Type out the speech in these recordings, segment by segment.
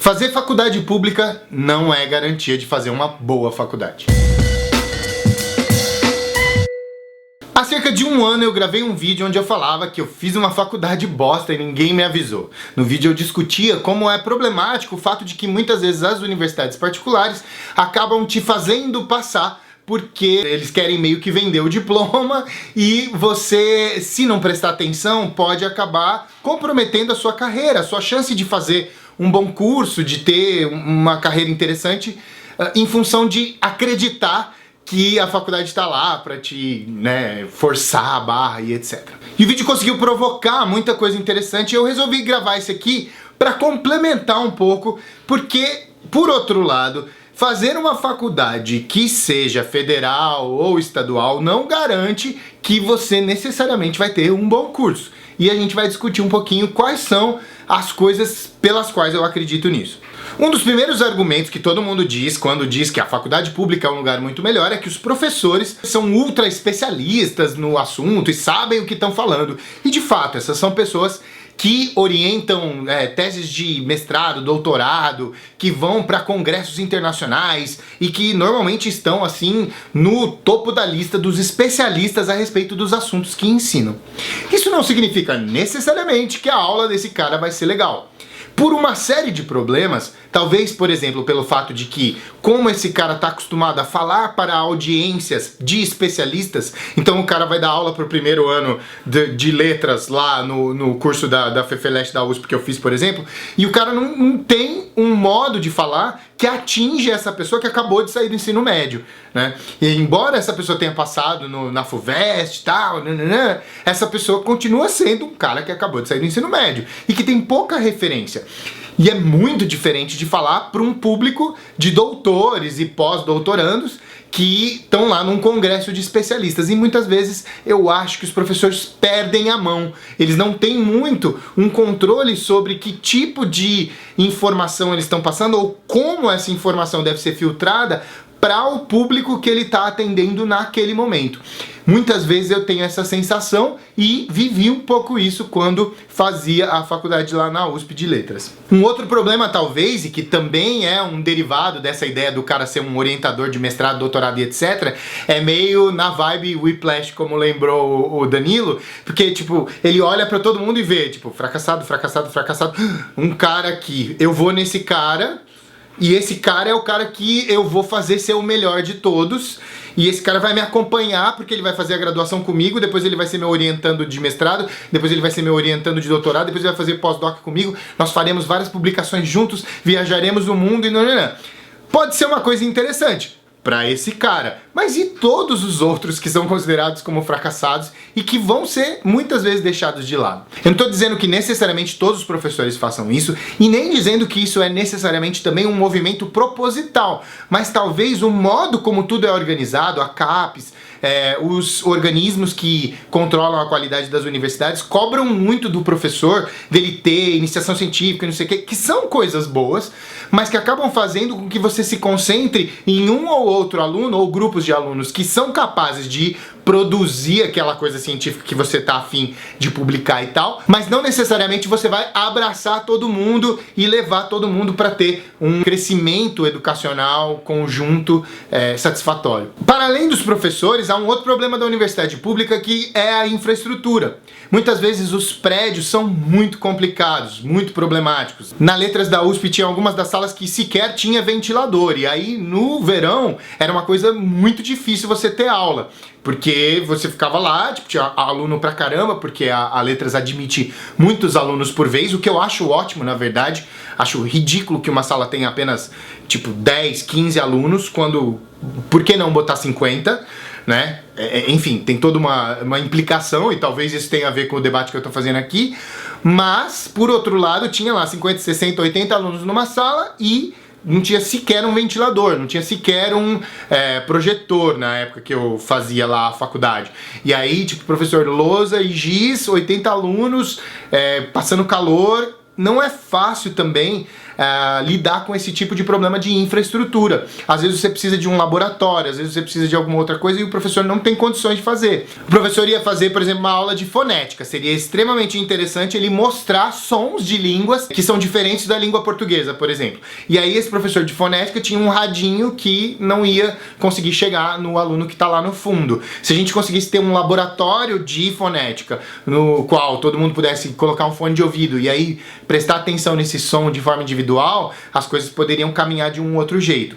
Fazer faculdade pública não é garantia de fazer uma boa faculdade. Há cerca de um ano eu gravei um vídeo onde eu falava que eu fiz uma faculdade bosta e ninguém me avisou. No vídeo eu discutia como é problemático o fato de que muitas vezes as universidades particulares acabam te fazendo passar porque eles querem meio que vender o diploma e você, se não prestar atenção, pode acabar comprometendo a sua carreira, a sua chance de fazer um bom curso, de ter uma carreira interessante, em função de acreditar que a faculdade está lá para te, forçar a barra e etc. E o vídeo conseguiu provocar muita coisa interessante e eu resolvi gravar esse aqui para complementar um pouco, porque, por outro lado, fazer uma faculdade que seja federal ou estadual não garante que você necessariamente vai ter um bom curso. E a gente vai discutir um pouquinho quais são as coisas pelas quais eu acredito nisso. Um dos primeiros argumentos que todo mundo diz quando diz que a faculdade pública é um lugar muito melhor é que os professores são ultra especialistas no assunto e sabem o que estão falando. E de fato, essas são pessoas que orientam teses de mestrado, doutorado, que vão para congressos internacionais e que normalmente estão assim no topo da lista dos especialistas a respeito dos assuntos que ensinam. Isso não significa necessariamente que a aula desse cara vai ser legal. Por uma série de problemas, talvez, por exemplo, pelo fato de que, como esse cara está acostumado a falar para audiências de especialistas, então o cara vai dar aula para o primeiro ano de letras lá no curso da FEFELESH da USP que eu fiz, por exemplo, e o cara não tem um modo de falar que atinge essa pessoa que acabou de sair do ensino médio, né? E embora essa pessoa tenha passado na FUVEST e tal, essa pessoa continua sendo um cara que acabou de sair do ensino médio e que tem pouca referência. E é muito diferente de falar para um público de doutores e pós-doutorandos que estão lá num congresso de especialistas. E muitas vezes eu acho que os professores perdem a mão. Eles não têm muito um controle sobre que tipo de informação eles estão passando ou como essa informação deve ser filtrada para o público que ele está atendendo naquele momento. Muitas vezes eu tenho essa sensação e vivi um pouco isso quando fazia a faculdade lá na USP de Letras. Um outro problema talvez, e que também é um derivado dessa ideia do cara ser um orientador de mestrado, doutorado e etc, é meio na vibe Whiplash, como lembrou o Danilo, porque tipo, ele olha pra todo mundo e vê, tipo, fracassado, fracassado, fracassado, um cara aqui, eu vou nesse cara, e esse cara é o cara que eu vou fazer ser o melhor de todos. E esse cara vai me acompanhar porque ele vai fazer a graduação comigo, depois ele vai ser meu orientando de mestrado, depois ele vai ser meu orientando de doutorado, depois ele vai fazer pós-doc comigo, nós faremos várias publicações juntos, viajaremos o mundo e não. Pode ser uma coisa interessante para esse cara, mas e todos os outros que são considerados como fracassados e que vão ser muitas vezes deixados de lado? Eu não estou dizendo que necessariamente todos os professores façam isso e nem dizendo que isso é necessariamente também um movimento proposital, mas talvez o modo como tudo é organizado, a CAPES, os organismos que controlam a qualidade das universidades cobram muito do professor, dele ter iniciação científica, não sei o que são coisas boas, mas que acabam fazendo com que você se concentre em um ou outro aluno ou grupos de alunos que são capazes de produzir aquela coisa científica que você tá afim de publicar e tal, mas não necessariamente você vai abraçar todo mundo e levar todo mundo para ter um crescimento educacional conjunto satisfatório. Para além dos professores, há um outro problema da universidade pública que é a infraestrutura. Muitas vezes os prédios são muito complicados, muito problemáticos. Na Letras da USP tinha algumas das salas que sequer tinha ventilador, e aí no verão era uma coisa muito difícil você ter aula. Porque você ficava lá, tipo, tinha aluno pra caramba, porque a Letras admite muitos alunos por vez, o que eu acho ótimo, na verdade. Acho ridículo que uma sala tenha apenas, tipo, 10, 15 alunos, quando... Por que não botar 50, né? Enfim, tem toda uma implicação, e talvez isso tenha a ver com o debate que eu tô fazendo aqui. Mas, por outro lado, tinha lá 50, 60, 80 alunos numa sala e... não tinha sequer um ventilador, não tinha sequer um projetor na época que eu fazia lá a faculdade. E aí, tipo, professor lousa e giz, 80 alunos, passando calor. Não é fácil também lidar com esse tipo de problema de infraestrutura. Às vezes você precisa de um laboratório, às vezes você precisa de alguma outra coisa e o professor não tem condições de fazer. O professor ia fazer, por exemplo, uma aula de fonética. Seria extremamente interessante ele mostrar sons de línguas que são diferentes da língua portuguesa, por exemplo. E aí esse professor de fonética tinha um radinho que não ia conseguir chegar no aluno que está lá no fundo. Se a gente conseguisse ter um laboratório de fonética no qual todo mundo pudesse colocar um fone de ouvido e aí prestar atenção nesse som de forma individual, as coisas poderiam caminhar de um outro jeito.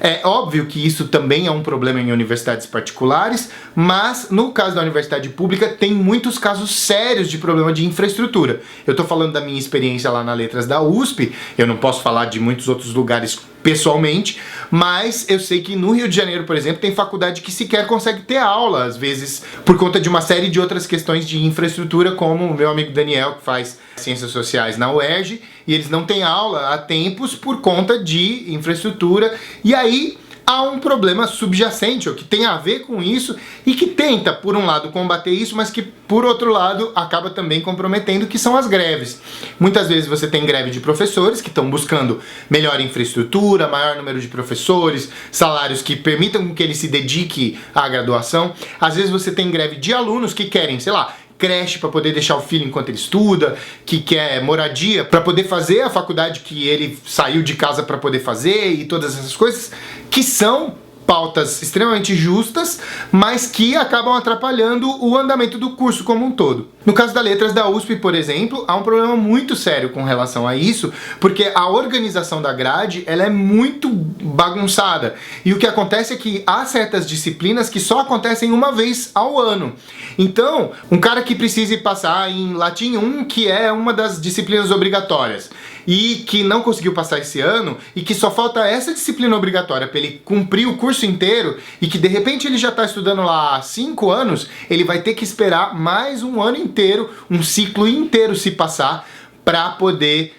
É óbvio que isso também é um problema em universidades particulares, mas no caso da universidade pública tem muitos casos sérios de problema de infraestrutura. Eu estou falando da minha experiência lá na Letras da USP, eu não posso falar de muitos outros lugares pessoalmente, mas eu sei que no Rio de Janeiro, por exemplo, tem faculdade que sequer consegue ter aula, às vezes, por conta de uma série de outras questões de infraestrutura, como o meu amigo Daniel, que faz Ciências Sociais na UERJ, e eles não têm aula há tempos por conta de infraestrutura, e aí há um problema subjacente, ou que tem a ver com isso, e que tenta, por um lado, combater isso, mas que, por outro lado, acaba também comprometendo, que são as greves. Muitas vezes você tem greve de professores, que estão buscando melhor infraestrutura, maior número de professores, salários que permitam que ele se dedique à graduação. Às vezes você tem greve de alunos que querem, sei lá, creche para poder deixar o filho enquanto ele estuda, que quer moradia para poder fazer a faculdade que ele saiu de casa para poder fazer e todas essas coisas que são pautas extremamente justas, mas que acabam atrapalhando o andamento do curso como um todo. No caso da Letras da USP, por exemplo, há um problema muito sério com relação a isso, porque a organização da grade ela é muito bagunçada. E o que acontece é que há certas disciplinas que só acontecem uma vez ao ano. Então, um cara que precise passar em Latim 1, que é uma das disciplinas obrigatórias, e que não conseguiu passar esse ano, e que só falta essa disciplina obrigatória para ele cumprir o curso inteiro, e que de repente ele já está estudando lá há 5 anos, ele vai ter que esperar mais um ano inteiro, um ciclo inteiro se passar, para poder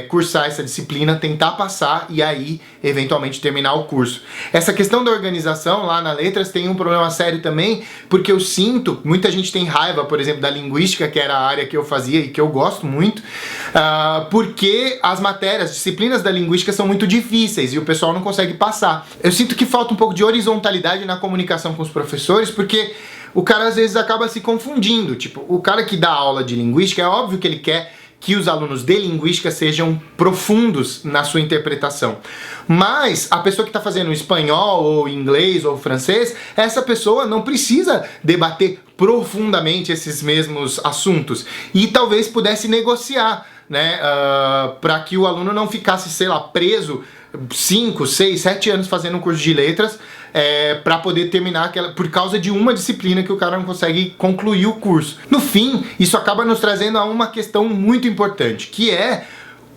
cursar essa disciplina, tentar passar e aí eventualmente terminar o curso. Essa questão da organização lá na Letras tem um problema sério também, porque eu sinto, muita gente tem raiva, por exemplo, da linguística, que era a área que eu fazia e que eu gosto muito, porque as matérias, as disciplinas da linguística são muito difíceis e o pessoal não consegue passar. Eu sinto que falta um pouco de horizontalidade na comunicação com os professores, porque o cara às vezes acaba se confundindo. Tipo, o cara que dá aula de linguística, é óbvio que ele quer que os alunos de linguística sejam profundos na sua interpretação. Mas a pessoa que está fazendo espanhol, ou inglês, ou francês, essa pessoa não precisa debater profundamente esses mesmos assuntos. E talvez pudesse negociar, né, para que o aluno não ficasse, sei lá, preso 5, 6, 7 anos fazendo um curso de letras para poder terminar por causa de uma disciplina que o cara não consegue concluir o curso. No fim, isso acaba nos trazendo a uma questão muito importante, que é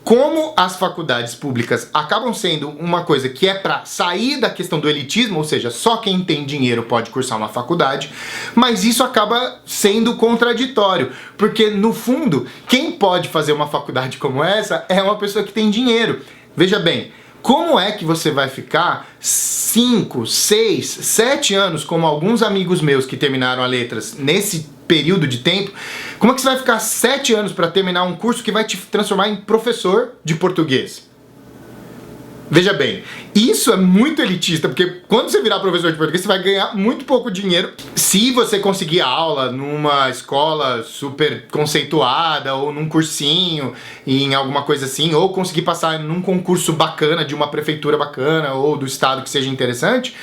como as faculdades públicas acabam sendo uma coisa que é para sair da questão do elitismo, ou seja, só quem tem dinheiro pode cursar uma faculdade, mas isso acaba sendo contraditório, porque no fundo, quem pode fazer uma faculdade como essa é uma pessoa que tem dinheiro. Veja bem, como é que você vai ficar 5, 6, 7 anos, como alguns amigos meus que terminaram a Letras nesse período de tempo, como é que você vai ficar 7 anos para terminar um curso que vai te transformar em professor de português? Veja bem, isso é muito elitista, porque quando você virar professor de português, você vai ganhar muito pouco dinheiro. Se você conseguir aula numa escola super conceituada, ou num cursinho, em alguma coisa assim, ou conseguir passar num concurso bacana, de uma prefeitura bacana, ou do estado que seja interessante,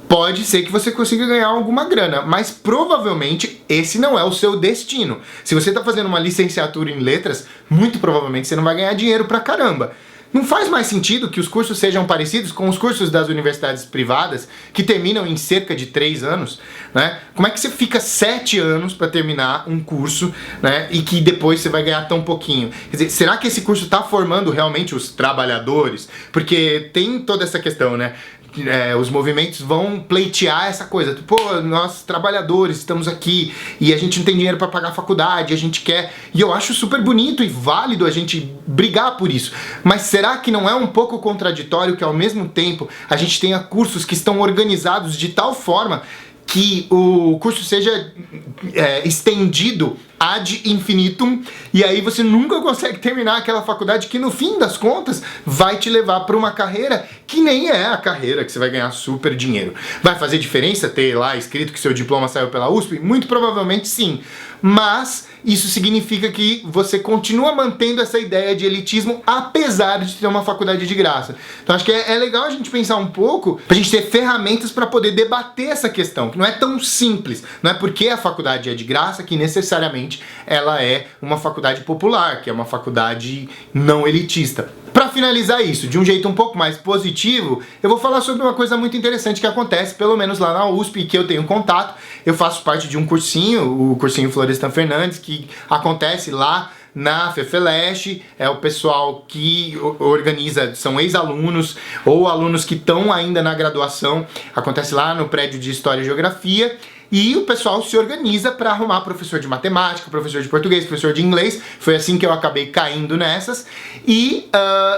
pode ser que você consiga ganhar alguma grana, mas provavelmente esse não é o seu destino. Se você está fazendo uma licenciatura em letras, muito provavelmente você não vai ganhar dinheiro pra caramba. Não faz mais sentido que os cursos sejam parecidos com os cursos das universidades privadas, que terminam em cerca de 3 anos, né? Como é que você fica 7 anos para terminar um curso, né? E que depois você vai ganhar tão pouquinho? Quer dizer, será que esse curso está formando realmente os trabalhadores? Porque tem toda essa questão, né? Os movimentos vão pleitear essa coisa. Pô, nós trabalhadores estamos aqui e a gente não tem dinheiro para pagar a faculdade, a gente quer... E eu acho super bonito e válido a gente brigar por isso. Mas será que não é um pouco contraditório que ao mesmo tempo a gente tenha cursos que estão organizados de tal forma que o curso seja estendido ad infinitum, e aí você nunca consegue terminar aquela faculdade que no fim das contas vai te levar para uma carreira que nem é a carreira que você vai ganhar super dinheiro. Vai fazer diferença ter lá escrito que seu diploma saiu pela USP? Muito provavelmente sim, mas isso significa que você continua mantendo essa ideia de elitismo apesar de ter uma faculdade de graça. Então acho que é legal a gente pensar um pouco, pra gente ter ferramentas para poder debater essa questão, que não é tão simples, não é porque a faculdade é de graça que necessariamente ela é uma faculdade popular, que é uma faculdade não elitista. Para finalizar isso, de um jeito um pouco mais positivo, eu vou falar sobre uma coisa muito interessante que acontece, pelo menos lá na USP, que eu tenho contato. Eu faço parte de um cursinho, o cursinho Florestan Fernandes, que acontece lá na FEFELESH, é o pessoal que organiza, são ex-alunos ou alunos que estão ainda na graduação, acontece lá no prédio de História e Geografia, e o pessoal se organiza para arrumar professor de matemática, professor de português, professor de inglês. Foi assim que eu acabei caindo nessas. E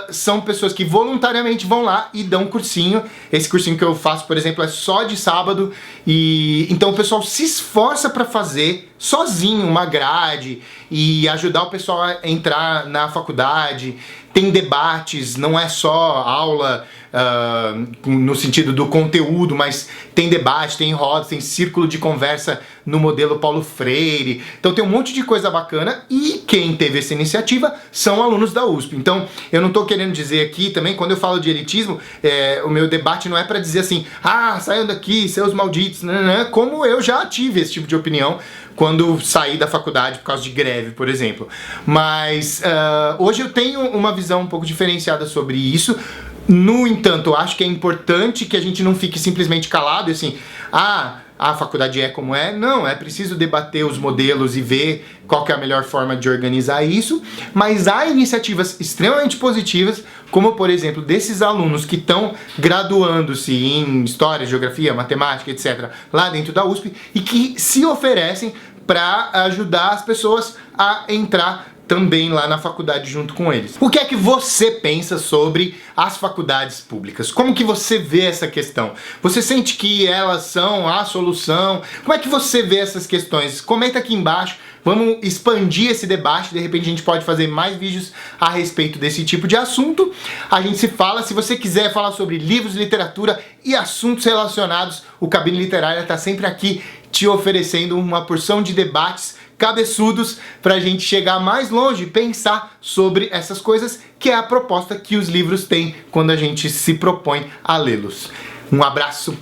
são pessoas que voluntariamente vão lá e dão cursinho. Esse cursinho que eu faço, por exemplo, é só de sábado. E então o pessoal se esforça para fazer sozinho uma grade e ajudar o pessoal a entrar na faculdade. Tem debates, não é só aula no sentido do conteúdo, mas tem debate, tem rodas, tem círculo de conversa no modelo Paulo Freire. Então tem um monte de coisa bacana e quem teve essa iniciativa são alunos da USP. Então eu não estou querendo dizer aqui também, quando eu falo de elitismo, o meu debate não é para dizer assim, saiam daqui, seus malditos, como eu já tive esse tipo de opinião quando saí da faculdade por causa de greve, por exemplo. Mas hoje eu tenho uma visão um pouco diferenciada sobre isso. No entanto, eu acho que é importante que a gente não fique simplesmente calado e assim, a faculdade é como é. Não, é preciso debater os modelos e ver qual que é a melhor forma de organizar isso, mas há iniciativas extremamente positivas, como por exemplo, desses alunos que estão graduando-se em História, Geografia, Matemática, etc., lá dentro da USP, e que se oferecem para ajudar as pessoas a entrar também lá na faculdade junto com eles. O que é que você pensa sobre as faculdades públicas? Como que você vê essa questão? Você sente que elas são a solução? Como é que você vê essas questões? Comenta aqui embaixo. Vamos expandir esse debate, de repente a gente pode fazer mais vídeos a respeito desse tipo de assunto. A gente se fala, se você quiser falar sobre livros, literatura e assuntos relacionados, o Cabine Literária está sempre aqui te oferecendo uma porção de debates cabeçudos pra gente chegar mais longe e pensar sobre essas coisas, que é a proposta que os livros têm quando a gente se propõe a lê-los. Um abraço!